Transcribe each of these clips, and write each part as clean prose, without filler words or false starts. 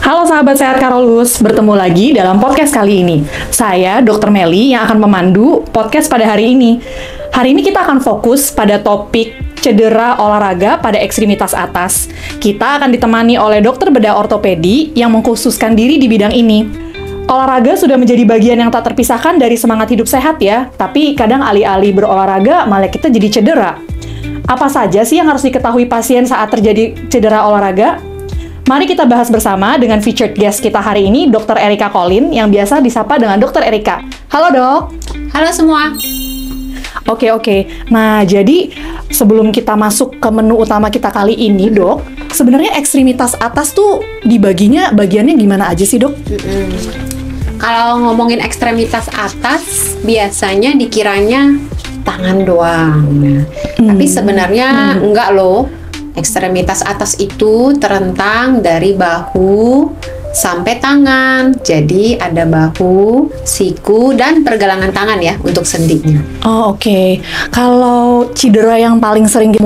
Halo sahabat sehat Karolus, bertemu lagi dalam podcast kali ini. Saya Dr. Meli yang akan memandu podcast pada hari ini. Hari ini kita akan fokus pada topik cedera olahraga pada ekstremitas atas. Kita akan ditemani oleh dokter bedah ortopedi yang mengkhususkan diri di bidang ini. Olahraga sudah menjadi bagian yang tak terpisahkan dari semangat hidup sehat ya, tapi kadang alih-alih berolahraga malah kita jadi cedera. Apa saja sih yang harus diketahui pasien saat terjadi cedera olahraga? Mari kita bahas bersama dengan featured guest kita hari ini, Dr. Erika Colin, yang biasa disapa dengan Dr. Erika. Halo dok. Halo semua. Oke. Nah, jadi sebelum kita masuk ke menu utama kita kali ini, dok, sebenarnya ekstremitas atas tuh dibaginya bagiannya gimana aja sih, dok? Kalau ngomongin ekstremitas atas, biasanya dikiranya tangan doang. Tapi sebenarnya enggak loh. Ekstremitas atas itu terentang dari bahu sampai tangan. Jadi ada bahu, siku, dan pergelangan tangan ya untuk sendinya. Oh, oke. Kalau cedera yang paling sering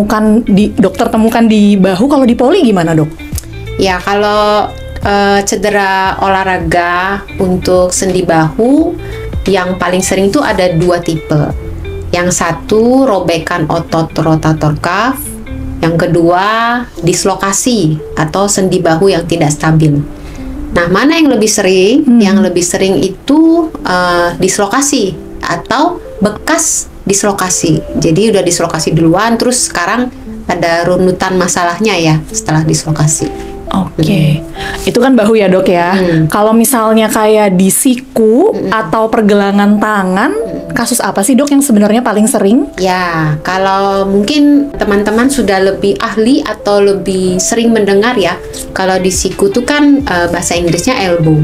dokter temukan di bahu, kalau di poli gimana, dok? Ya, kalau cedera olahraga untuk sendi bahu yang paling sering itu ada dua tipe. Yang satu robekan otot rotator cuff, yang kedua dislokasi atau sendi bahu yang tidak stabil. Nah, mana yang lebih sering? Yang lebih sering itu dislokasi atau bekas dislokasi. Jadi udah dislokasi duluan, terus sekarang ada runutan masalahnya ya setelah dislokasi. Oke. Itu kan bahu ya dok ya. Kalau misalnya kayak di siku atau pergelangan tangan, kasus apa sih dok yang sebenarnya paling sering? Ya, kalau mungkin teman-teman sudah lebih ahli atau lebih sering mendengar ya, kalau di siku tuh kan bahasa Inggrisnya elbow.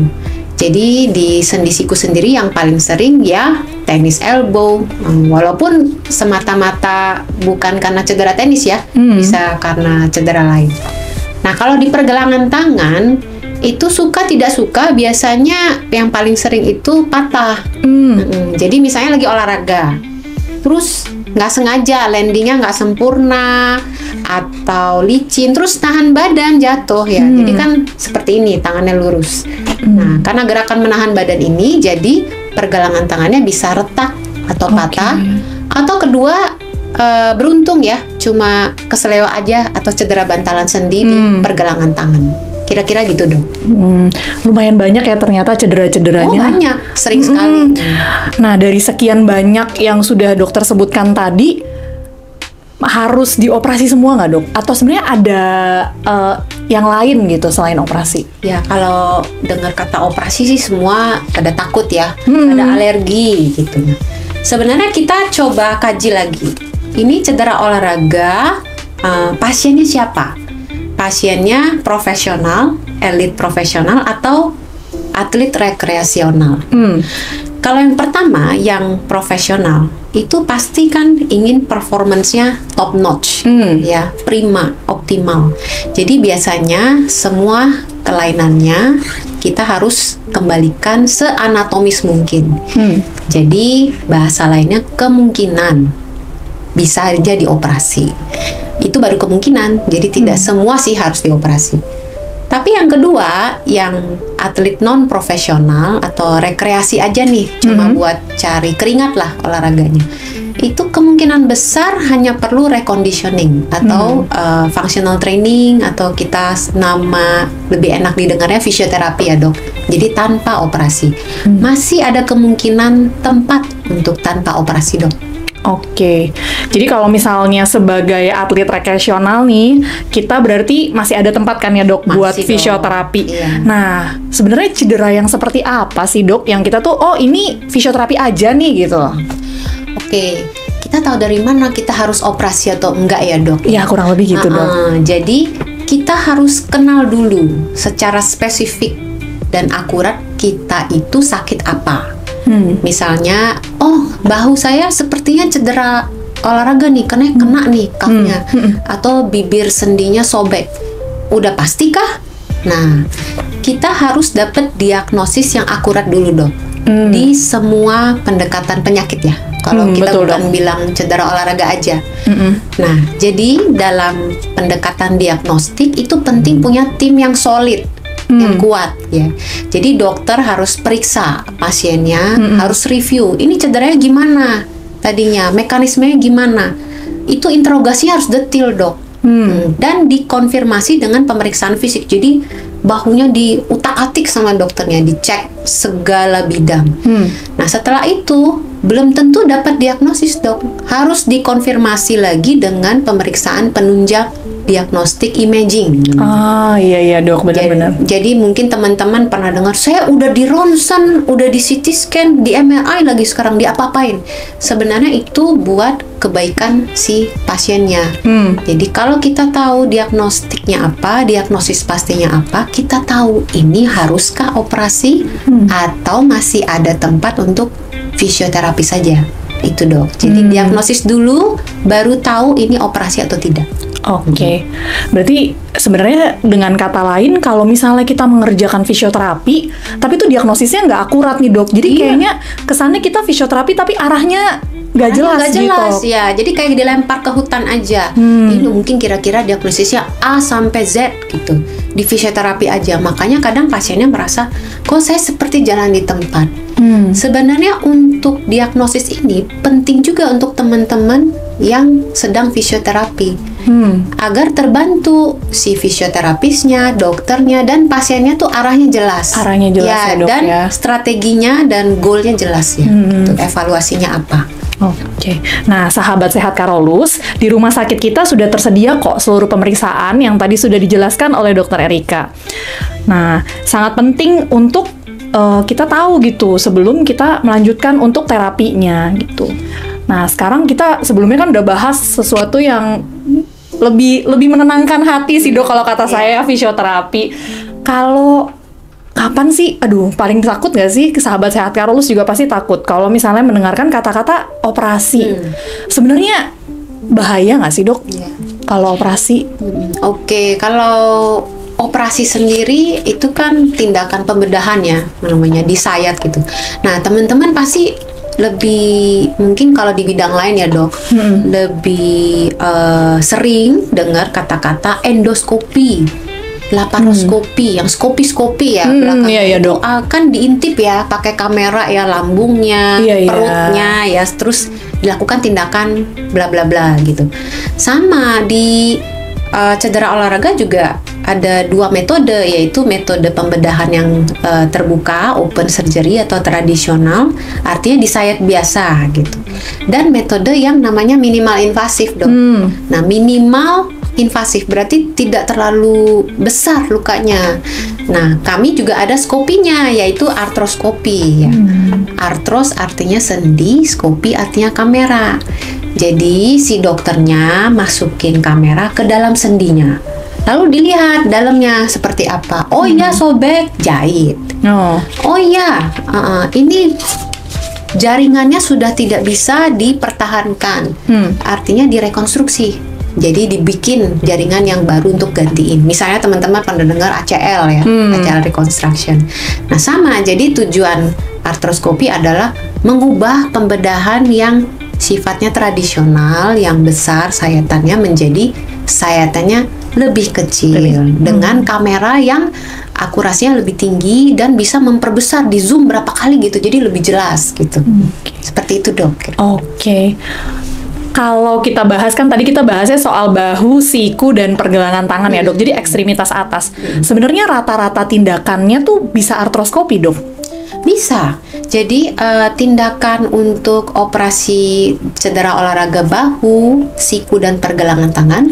Jadi di sendi siku sendiri yang paling sering ya tenis elbow. Walaupun semata-mata bukan karena cedera tenis ya, bisa karena cedera lain. Nah, kalau di pergelangan tangan, itu suka tidak suka biasanya yang paling sering itu patah. Jadi misalnya lagi olahraga, terus nggak sengaja landingnya nggak sempurna, atau licin, terus tahan badan jatuh ya. Jadi kan seperti ini, tangannya lurus. Nah, karena gerakan menahan badan ini, jadi pergelangan tangannya bisa retak atau patah. Atau kedua, beruntung ya, cuma keseleo aja atau cedera bantalan sendi di pergelangan tangan. Kira-kira gitu dong. Lumayan banyak ya ternyata cedera-cederanya. Oh, banyak, sering sekali. Nah, dari sekian banyak yang sudah dokter sebutkan tadi, harus dioperasi semua nggak dok? Atau sebenarnya ada yang lain gitu selain operasi? Ya, kalau dengar kata operasi sih semua pada takut ya, ada alergi gitu. Sebenarnya kita coba kaji lagi. Ini cedera olahraga, pasiennya siapa? Pasiennya profesional, elit profesional, atau atlet rekreasional? Kalau yang pertama, yang profesional, itu pasti kan ingin performance-nya top notch, ya, prima, optimal. Jadi biasanya semua kelainannya kita harus kembalikan seanatomis mungkin. Jadi bahasa lainnya kemungkinan bisa aja dioperasi. Itu baru kemungkinan. Jadi tidak semua sih harus dioperasi. Tapi yang kedua, yang atlet non profesional atau rekreasi aja nih, cuma buat cari keringat lah olahraganya. Itu kemungkinan besar hanya perlu reconditioning atau functional training, atau kita nama lebih enak didengarnya fisioterapi ya dok. Jadi tanpa operasi. Masih ada kemungkinan tempat untuk tanpa operasi dok. Oke, jadi kalau misalnya sebagai atlet rekreasional nih, kita berarti masih ada tempat kan ya dok buat fisioterapi. Iya. Nah, sebenarnya cedera yang seperti apa sih dok yang kita tuh, oh ini fisioterapi aja nih gitu? Oke, kita tahu dari mana kita harus operasi atau enggak ya dok? Ya kurang lebih gitu dok. Jadi kita harus kenal dulu secara spesifik dan akurat kita itu sakit apa. Misalnya, oh bahu saya sepertinya cedera olahraga nih, kena nih cuffnya, atau bibir sendinya sobek. Udah pastikah? Nah, kita harus dapat diagnosis yang akurat dulu dong di semua pendekatan penyakit ya. Kalau kita bukan bilang cedera olahraga aja. Nah, jadi dalam pendekatan diagnostik itu penting punya tim yang solid. yang kuat ya. Jadi dokter harus periksa pasiennya, harus review. Ini cederanya gimana tadinya, mekanismenya gimana. Itu interogasinya harus detail, Dok. Dan dikonfirmasi dengan pemeriksaan fisik. Jadi bahunya diutak-atik sama dokternya, dicek segala bidang. Nah, setelah itu belum tentu dapat diagnosis, Dok. Harus dikonfirmasi lagi dengan pemeriksaan penunjang diagnostik imaging. Iya Dok, benar-benar. Jadi mungkin teman-teman pernah dengar, saya udah di ronsen, udah di CT scan, di MRI lagi sekarang, di apa-apain. Sebenarnya itu buat kebaikan si pasiennya. Jadi kalau kita tahu diagnostiknya apa, diagnosis pastinya apa, kita tahu ini haruskah operasi atau masih ada tempat untuk fisioterapi saja. Itu, Dok. Jadi diagnosis dulu, baru tahu ini operasi atau tidak. Oke. Berarti sebenarnya dengan kata lain, kalau misalnya kita mengerjakan fisioterapi, tapi itu diagnosisnya nggak akurat nih, Dok. Jadi kayaknya kesannya kita fisioterapi tapi arahnya nggak jelas, gitu. Ya. Jadi kayak dilempar ke hutan aja. Ini mungkin kira-kira diagnosisnya A sampai Z gitu. Di fisioterapi aja. Makanya kadang pasiennya merasa, kok saya seperti jalan di tempat. Sebenarnya untuk diagnosis ini penting juga untuk teman-teman yang sedang fisioterapi. Agar terbantu si fisioterapisnya, dokternya, dan pasiennya tuh arahnya jelas. Arahnya jelas ya, Dok, dan ya. strateginya dan goalnya jelas ya. Gitu, evaluasinya apa. Oke. Nah, sahabat sehat Karolus, di rumah sakit kita sudah tersedia kok seluruh pemeriksaan yang tadi sudah dijelaskan oleh Dokter Erika. Nah, sangat penting untuk kita tahu gitu sebelum kita melanjutkan untuk terapinya gitu. Nah, sekarang kita sebelumnya kan udah bahas sesuatu yang lebih menenangkan hati sih, Dok, kalau kata saya fisioterapi. Kalau kapan sih, paling takut nggak sih, sahabat sehat Karolus juga pasti takut kalau misalnya mendengarkan kata-kata operasi. Sebenarnya bahaya nggak sih, Dok, kalau operasi? Oke, kalau operasi sendiri itu kan tindakan pembedahan ya, namanya disayat gitu. Nah, teman-teman pasti lebih mungkin kalau di bidang lain ya, Dok, lebih sering dengar kata-kata endoskopi, laparoskopi, yang skopi ya belakang itu akan diintip ya pakai kamera ya, lambungnya, perutnya ya, terus dilakukan tindakan bla bla bla gitu. Sama di cedera olahraga juga ada dua metode, yaitu metode pembedahan yang terbuka, open surgery atau tradisional, artinya disayat biasa gitu. Dan metode yang namanya minimal invasif, Dok. Nah, minimal invasif berarti tidak terlalu besar lukanya. Nah, kami juga ada skopinya, yaitu artroskopi ya. Artros artinya sendi, skopi artinya kamera. Jadi si dokternya masukin kamera ke dalam sendinya, lalu dilihat dalamnya seperti apa. Oh iya, sobek, jahit. Oh iya, ini jaringannya sudah tidak bisa dipertahankan, artinya direkonstruksi. Jadi dibikin jaringan yang baru untuk gantiin. Misalnya teman-teman pernah dengar ACL ya, ACL reconstruction. Nah, sama. Jadi tujuan artroskopi adalah mengubah pembedahan yang sifatnya tradisional, yang besar sayatannya, menjadi sayatannya lebih kecil dengan kamera yang akurasinya lebih tinggi dan bisa memperbesar, di zoom berapa kali gitu, jadi lebih jelas gitu. Seperti itu, Dok. Oke. Kalau kita bahas, kan tadi kita bahasnya soal bahu, siku, dan pergelangan tangan ya, Dok. Jadi ekstremitas atas. Sebenarnya rata-rata tindakannya tuh bisa artroskopi, Dok? Bisa. Jadi tindakan untuk operasi cedera olahraga bahu, siku, dan pergelangan tangan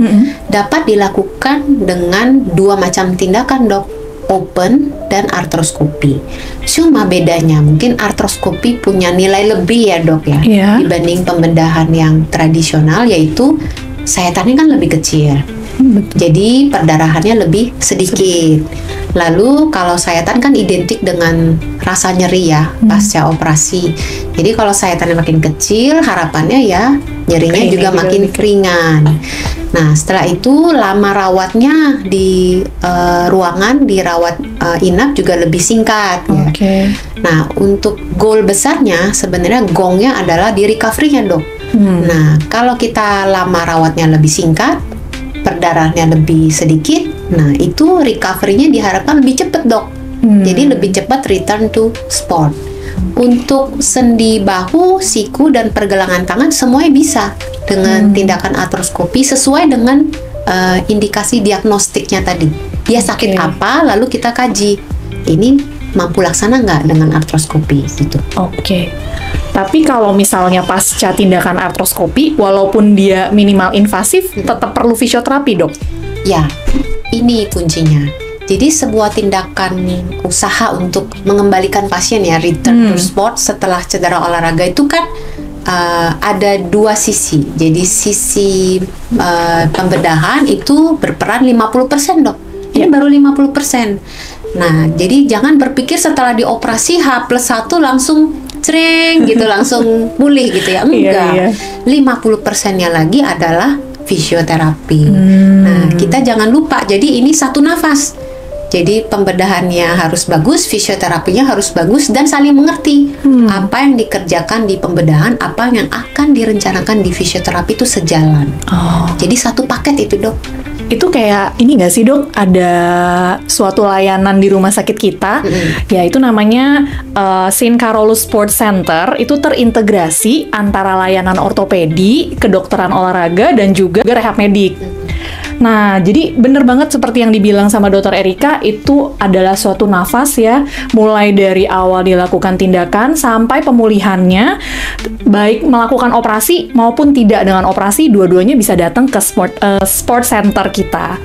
dapat dilakukan dengan dua macam tindakan, Dok. Open dan artroskopi. Cuma bedanya mungkin artroskopi punya nilai lebih ya, Dok ya, dibanding pembedahan yang tradisional, yaitu sayatannya kan lebih kecil. Jadi perdarahannya lebih sedikit. Lalu kalau sayatan kan identik dengan rasa nyeri ya pasca operasi. Jadi kalau sayatannya makin kecil, harapannya ya nyerinya juga makin ringan. Nah, setelah itu lama rawatnya di ruangan, dirawat inap juga lebih singkat ya. Nah, untuk goal besarnya sebenarnya gongnya adalah di recovery-nya, Dok. Nah, kalau kita lama rawatnya lebih singkat, perdarahannya lebih sedikit, Nah, itu recovery-nya diharapkan lebih cepat, Dok. Jadi lebih cepat return to sport. Untuk sendi bahu, siku, dan pergelangan tangan semuanya bisa dengan tindakan artroskopi sesuai dengan indikasi diagnostiknya tadi. Dia sakit apa, lalu kita kaji. Ini mampu laksana nggak dengan artroskopi gitu. Oke. Tapi kalau misalnya pasca tindakan artroskopi, walaupun dia minimal invasif, tetap perlu fisioterapi, Dok? Ya, ini kuncinya. Jadi sebuah tindakan usaha untuk mengembalikan pasien ya return to sport setelah cedera olahraga itu kan ada dua sisi. Jadi sisi pembedahan itu berperan 50%, Dok. Ini baru 50%. Nah, jadi jangan berpikir setelah dioperasi H+1 langsung cereng gitu, langsung pulih gitu ya. Enggak. 50%-nya lagi adalah fisioterapi. Nah, kita jangan lupa. Jadi ini satu nafas. Jadi pembedahannya harus bagus, fisioterapinya harus bagus, dan saling mengerti apa yang dikerjakan di pembedahan, apa yang akan direncanakan di fisioterapi itu sejalan. Jadi satu paket itu, Dok. Itu kayak ini nggak sih, Dok? Ada suatu layanan di rumah sakit kita, yaitu namanya St. Carolus Sports Center. Itu terintegrasi antara layanan ortopedi, kedokteran olahraga, dan juga rehab medik. Nah, jadi bener banget seperti yang dibilang sama Dr. Erika, itu adalah suatu nafas ya, mulai dari awal dilakukan tindakan sampai pemulihannya, baik melakukan operasi maupun tidak dengan operasi, dua-duanya bisa datang ke sport center kita.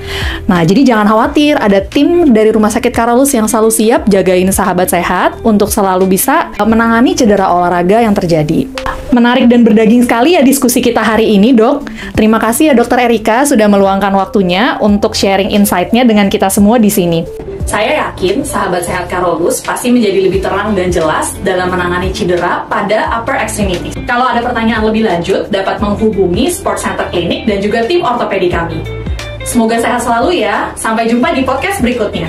Nah, jadi jangan khawatir, ada tim dari Rumah Sakit Carolus yang selalu siap jagain sahabat sehat untuk selalu bisa menangani cedera olahraga yang terjadi. Menarik dan berdaging sekali ya diskusi kita hari ini, Dok. Terima kasih ya Dr. Erika sudah meluangkan waktunya untuk sharing insight-nya dengan kita semua di sini. Saya yakin sahabat sehat Carolus pasti menjadi lebih terang dan jelas dalam menangani cedera pada upper extremity. Kalau ada pertanyaan lebih lanjut, dapat menghubungi Sport Center Clinic dan juga tim ortopedi kami. Semoga sehat selalu ya. Sampai jumpa di podcast berikutnya.